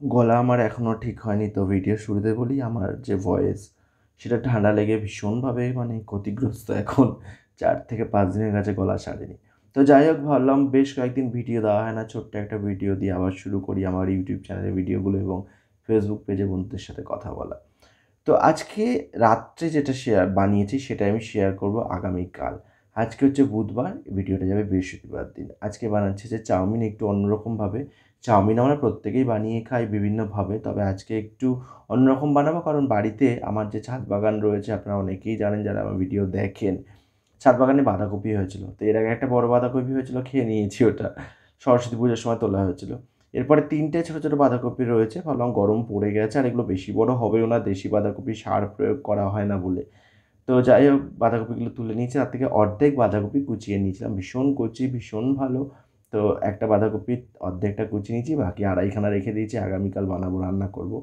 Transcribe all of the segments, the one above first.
গলা আমার এখনও ঠিক হয়নি, তো ভিডিও শুরুতে বলি আমার যে ভয়েস সেটা ঠান্ডা লেগে ভীষণভাবে মানে ক্ষতিগ্রস্ত এখন 4 থেকে 5 দিনের কাছে গলা ছাড়েনি। তো যাই হোক, ভাবলাম বেশ কয়েকদিন ভিডিও দেওয়া হয় না, ছোট্ট একটা ভিডিও দিয়ে আবার শুরু করি আমার ইউটিউব চ্যানেলের ভিডিওগুলো এবং ফেসবুক পেজে বন্ধুদের সাথে কথা বলা। তো আজকে রাত্রে যেটা বানিয়েছি সেটা আমি শেয়ার করব আগামীকাল। আজকে হচ্ছে বুধবার, ভিডিওটা যাবে বৃহস্পতিবার দিন। আজকে বানাচ্ছি যে চাউমিন একটু অন্যরকমভাবে। চাউমিন আমরা প্রত্যেকেই বানিয়ে খাই বিভিন্নভাবে, তবে আজকে একটু অন্যরকম বানাবো কারণ বাড়িতে আমার যে ছাদ বাগান রয়েছে, আপনারা অনেকেই জানেন যারা আমার ভিডিও দেখেন। ছাদ বাগানে বাঁধাকপি হয়েছিল, তো এর আগে একটা বড় বাঁধাকপি হয়েছিল, খেয়ে নিয়েছি ওটা। সরস্বতী পুজোর সময় তোলা হয়েছিল। এরপরে 3টে ছোটো ছোটো বাঁধাকপি রয়েছে, ভাবলাম গরম পড়ে গেছে আর এগুলো বেশি বড় হবেও না, দেশি বাঁধাকপি সার প্রয়োগ করা হয় না বলে। তো যাই হোক, বাঁধাকপিগুলো তুলে নিয়েছি, তার থেকে অর্ধেক বাঁধাকপি কুচিয়ে নিয়েছিলাম, ভীষণ কচি ভীষণ ভালো। তো একটা বাঁধাকপির অর্ধেকটা কুচিয়ে নিয়েছি, বাকি আড়াইখানা রেখে দিয়েছি, আগামীকাল বানাবো, রান্না করব।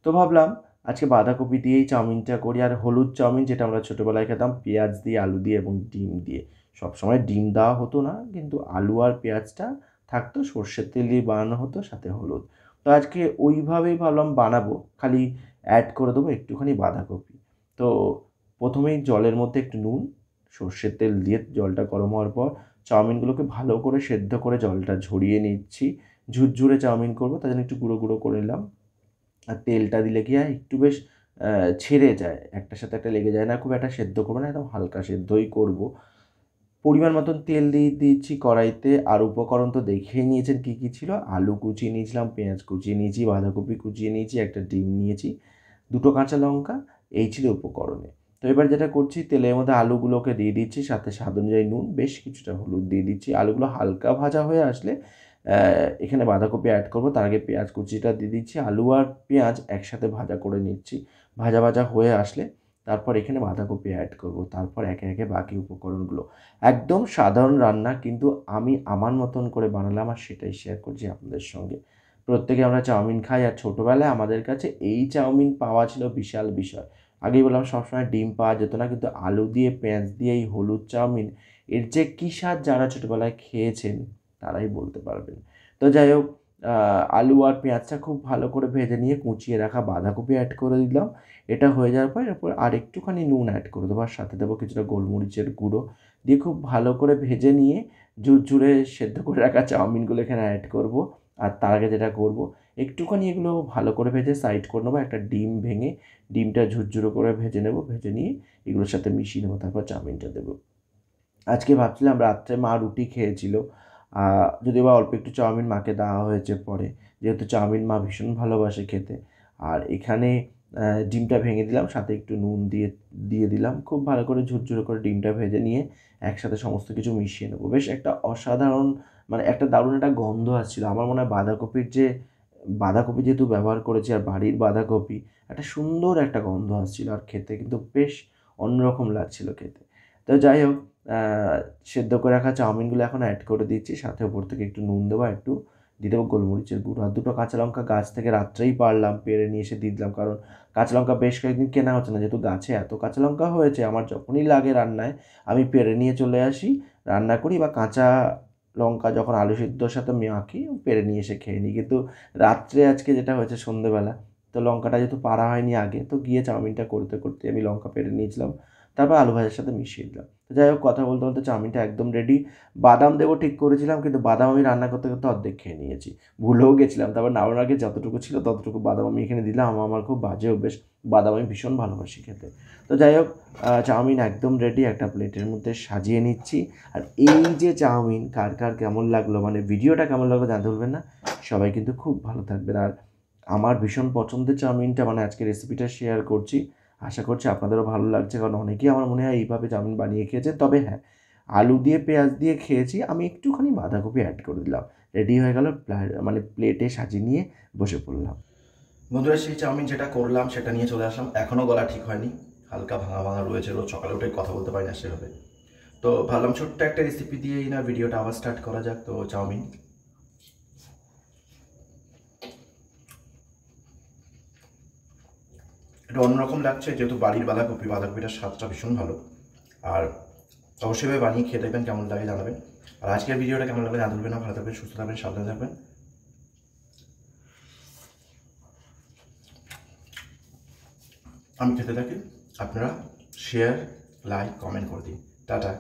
তো ভাবলাম আজকে বাঁধাকপি দিয়েই চাউমিনটা করি। আর হলুদ চাউমিন যেটা আমরা ছোটোবেলায় খেতাম পেঁয়াজ দিয়ে, আলু দিয়ে এবং ডিম দিয়ে। সবসময় ডিম দেওয়া হতো না, কিন্তু আলু আর পেঁয়াজটা থাকতো, সর্ষের তেল দিয়ে বানানো হতো, সাথে হলুদ। তো আজকে ওইভাবেই ভাবলাম বানাবো, খালি অ্যাড করে দেবো একটুখানি বাঁধাকপি। তো প্রথমেই জলের মধ্যে একটু নুন, সর্ষের তেল দিয়ে জলটা গরম হওয়ার পর চাউমিনগুলোকে ভালো করে সেদ্ধ করে জলটা ঝরিয়ে নিচ্ছি। ঝুরঝুরে চাউমিন করবো, তার জন্য একটু গুঁড়ো গুঁড়ো করে নিলাম। আর তেলটা দিলে কি হয় একটু বেশ ছেড়ে যায়, একটার সাথে একটা লেগে যায় না, খুব একটা সেদ্ধ করবো না, একদম হালকা সেদ্ধই করব। পরিমাণ মতন তেল দিয়ে দিচ্ছি কড়াইতে। আর উপকরণ তো দেখেই নিয়েছেন কী কী ছিল। আলু কুচিয়ে নিয়েছিলাম, পেঁয়াজ কুচিয়ে নিয়েছি, বাঁধাকপি কুচিয়ে নিয়েছি, একটা ডিম নিয়েছি, 2 কাঁচা লঙ্কা। এই ছিল উপকরণে। তো এবার যেটা করছি, তেলের মধ্যে আলুগুলোকে দিয়ে দিচ্ছি, সাথে স্বাদ অনুযায়ী নুন, বেশ কিছুটা হলুদ দিয়ে দিচ্ছি। আলুগুলো হালকা ভাজা হয়ে আসলে এখানে বাঁধাকপি অ্যাড করব। তার আগে পেঁয়াজ কুচিটা দিয়ে দিচ্ছি, আলু আর পেঁয়াজ একসাথে ভাজা করে নিচ্ছি। ভাজা ভাজা হয়ে আসলে তারপর এখানে বাঁধাকপি অ্যাড করব, তারপর একে একে বাকি উপকরণগুলো। একদম সাধারণ রান্না, কিন্তু আমি আমার মতন করে বানালাম আর সেটাই শেয়ার করছি আপনাদের সঙ্গে। প্রত্যেকে আমরা চাউমিন খাই, আর ছোটোবেলায় আমাদের কাছে এই চাউমিন পাওয়া ছিল বিশাল বিষয়। আগেই বললাম সবসময় ডিম পাওয়া যেত না, কিন্তু আলু দিয়ে পেঁয়াজ দিয়ে এই হলুদ চাউমিন, এর যে কী স্বাদ, যারা ছোটোবেলায় খেয়েছেন তারাই বলতে পারবেন। তো যাই হোক, আলু আর পেঁয়াজটা খুব ভালো করে ভেজে নিয়ে কুচিয়ে রাখা বাঁধাকপি অ্যাড করে দিলাম। এটা হয়ে যাওয়ার পর এরপর আর একটুখানি নুন অ্যাড করে দেবো, আর সাথে দেবো কিছুটা গোলমরিচের গুঁড়ো। দিয়ে খুব ভালো করে ভেজে নিয়ে ঝুরঝুরে সেদ্ধ করে রাখা চাউমিনগুলো এখানে অ্যাড করব। আর তার আগে যেটা করব, একটুখানি এগুলো ভালো করে ভেজে সাইড করে নেবো, একটা ডিম ভেঙে ডিমটা ঝুরঝুরো করে ভেজে নেব, ভেজে নিয়ে এগুলোর সাথে মিশিয়ে নেবো, তারপর চাউমিনটা দেবো। আজকে ভাবছিলাম রাত্রে মা রুটি খেয়েছিল, যদিও বা অল্প একটু চাউমিন মাকে দেওয়া হয়েছে পরে, যেহেতু চাউমিন মা ভীষণ ভালোবাসে খেতে। আর এখানে ডিমটা ভেঙে দিলাম, সাথে একটু নুন দিয়ে দিয়ে দিলাম, খুব ভালো করে ঝুরঝুরে করে ডিমটা ভেজে নিয়ে একসাথে সমস্ত কিছু মিশিয়ে নেবো। বেশ একটা অসাধারণ, মানে একটা দারুণ একটা গন্ধ আসছিলো। আমার মনে হয় বাঁধাকপি যেহেতু ব্যবহার করেছি আর বাড়ির বাঁধাকপি, একটা সুন্দর একটা গন্ধ আসছিলো, আর খেতে কিন্তু বেশ অন্যরকম লাগছিলো খেতে। তো যাই হোক, সেদ্ধ করে রাখা চাউমিনগুলো এখন অ্যাড করে দিচ্ছি, সাথে ওপর থেকে একটু নুন দেবো, একটু দিয়ে দেবো গোলমরিচের গুঁড়ো, আর 2 কাঁচা লঙ্কা গাছ থেকে রাত্রেই পারলাম, পেড়ে নিয়ে এসে দিয়ে দিলাম, কারণ কাঁচা লঙ্কা বেশ কয়েকদিন কেনা হচ্ছে না, যেহেতু গাছে এত কাঁচা লঙ্কা হয়েছে, আমার যখনই লাগে রান্নায় আমি পেড়ে নিয়ে চলে আসি, রান্না করি, বা কাঁচা লঙ্কা যখন আলু সিদ্ধর সাথে মাখি পেড়ে নিয়ে এসে খেয়ে নিই। কিন্তু রাত্রে আজকে যেটা হয়েছে সন্ধেবেলা, তো লঙ্কাটা যেহেতু পাড়া হয়নি আগে, তো গিয়ে চাউমিনটা করতে করতে আমি লঙ্কা পেড়ে নিয়েছিলাম, তারপর আলু ভাজার সাথে মিশিয়ে দিলাম। তো যাই হোক, কথা বলতে বলতে চাউমিনটা একদম রেডি। বাদাম দেবো ঠিক করেছিলাম, কিন্তু বাদাম আমি রান্না করতে করতে অর্ধেক খেয়ে নিয়েছি, ভুলেও গেছিলাম। তারপর নামানোর আগে যতটুকু ছিল ততটুকু বাদাম আমি এখানে দিলাম। আমার খুব বাজে অভ্যেস, বাদাম আমি ভীষণ ভালোবাসি খেতে। তো যাই হোক, চাউমিন একদম রেডি, একটা প্লেটের মধ্যে সাজিয়ে নিচ্ছি। আর এই যে চাউমিন কার কার কেমন লাগলো, মানে ভিডিওটা কেমন লাগলো জানতে ভুলবেন না। সবাই কিন্তু খুব ভালো থাকবেন। আর আমার ভীষণ পছন্দের চাউমিনটা, মানে আজকে রেসিপিটা শেয়ার করছি, আশা করছি আপনাদেরও ভালো লাগছে, কারণ অনেকেই আমার মনে হয় এইভাবে চাউমিন বানিয়ে খেয়েছে। তবে হ্যাঁ, আলু দিয়ে পেঁয়াজ দিয়ে খেয়েছি, আমি একটুখানি বাঁধাকপি অ্যাড করে দিলাম। রেডি হয়ে গেল, মানে প্লেটে সাজিয়ে নিয়ে বসে পড়লাম। বন্ধুরা, সেই চাউমিন যেটা করলাম সেটা নিয়ে চলে আসলাম। এখনও গলা ঠিক হয়নি, হালকা ভাঙা ভাঙা রয়েছে, রোজ সকালে উঠে কথা বলতে পারি না সেভাবে। তো ভাবলাম ছোট্ট একটা রেসিপি দিয়েই না ভিডিওটা আবার স্টার্ট করা যাক। তো চাউমিন এটা অন্যরকম লাগছে, যেহেতু বাড়ির বাঁধাকপিটার স্বাদটা ভীষণ ভালো। আর অবশ্যই বানিয়ে খেয়ে দেখবেন, কেমন লাগে জানাবেন। আর আজকের ভিডিওটা কেমন লাগবে জানতে ভুলবেন না। ভালো থাকবেন, সুস্থ থাকবেন, সাবধানে থাকবেন। আমি খেতে থাকি, আপনারা শেয়ার, লাইক, কমেন্ট করে দিন। টাটা।